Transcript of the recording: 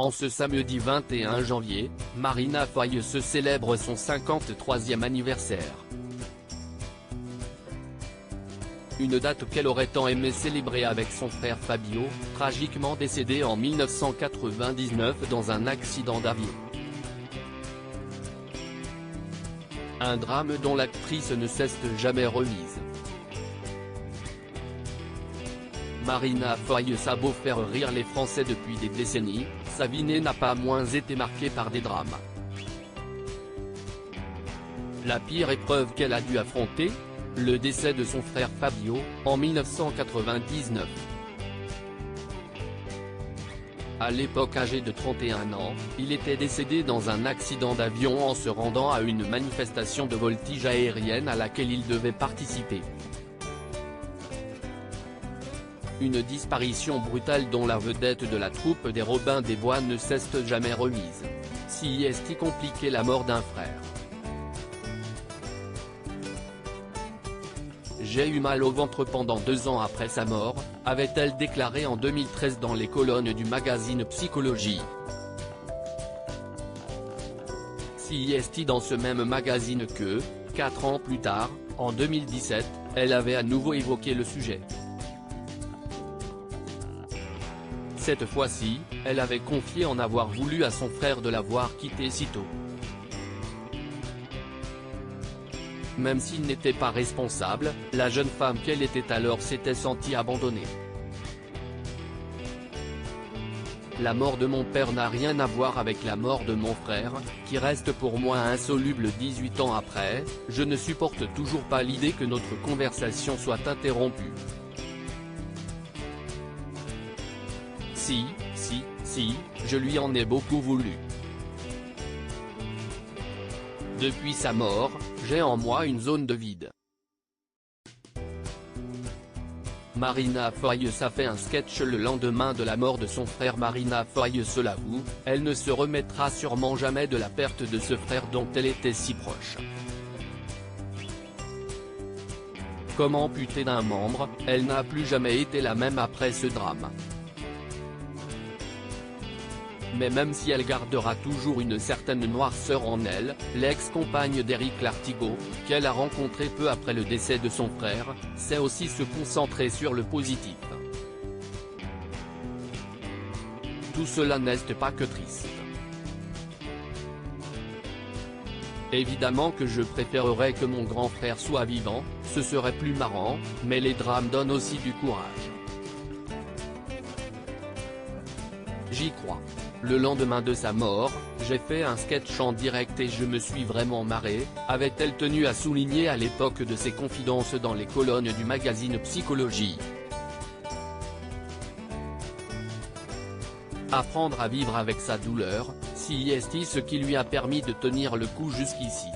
En ce samedi 21 janvier, Marina Foïs se célèbre son 53e anniversaire. Une date qu'elle aurait tant aimé célébrer avec son frère Fabio, tragiquement décédé en 1999 dans un accident d'avion. Un drame dont l'actrice ne cesse jamais remise. Marina Foïs a beau faire rire les Français depuis des décennies, sa vie n'a pas moins été marquée par des drames. La pire épreuve qu'elle a dû affronter ? Le décès de son frère Fabio, en 1999. À l'époque âgé de 31 ans, il était décédé dans un accident d'avion en se rendant à une manifestation de voltige aérienne à laquelle il devait participer. Une disparition brutale dont la vedette de la troupe des Robins des Bois ne cesse jamais remise. Si est-il compliqué la mort d'un frère. J'ai eu mal au ventre pendant 2 ans après sa mort, avait-elle déclaré en 2013 dans les colonnes du magazine Psychologie. Si est-il dans ce même magazine que, 4 ans plus tard, en 2017, elle avait à nouveau évoqué le sujet. Cette fois-ci, elle avait confié en avoir voulu à son frère de l'avoir quitté si tôt. Même s'il n'était pas responsable, la jeune femme qu'elle était alors s'était sentie abandonnée. La mort de mon père n'a rien à voir avec la mort de mon frère, qui reste pour moi insoluble 18 ans après, je ne supporte toujours pas l'idée que notre conversation soit interrompue. Si, je lui en ai beaucoup voulu. Depuis sa mort, j'ai en moi une zone de vide. Marina Foïs a fait un sketch le lendemain de la mort de son frère. Marina Foïs se l'avoue, elle ne se remettra sûrement jamais de la perte de ce frère dont elle était si proche. Comme amputée d'un membre, elle n'a plus jamais été la même après ce drame. Mais même si elle gardera toujours une certaine noirceur en elle, l'ex-compagne d'Éric Lartigot, qu'elle a rencontré peu après le décès de son frère, sait aussi se concentrer sur le positif. Tout cela n'est pas que triste. Évidemment que je préférerais que mon grand frère soit vivant, ce serait plus marrant, mais les drames donnent aussi du courage. J'y crois. Le lendemain de sa mort, j'ai fait un sketch en direct et je me suis vraiment marré, avait-elle tenu à souligner à l'époque de ses confidences dans les colonnes du magazine Psychologie. Apprendre à vivre avec sa douleur, si est-il ce qui lui a permis de tenir le coup jusqu'ici.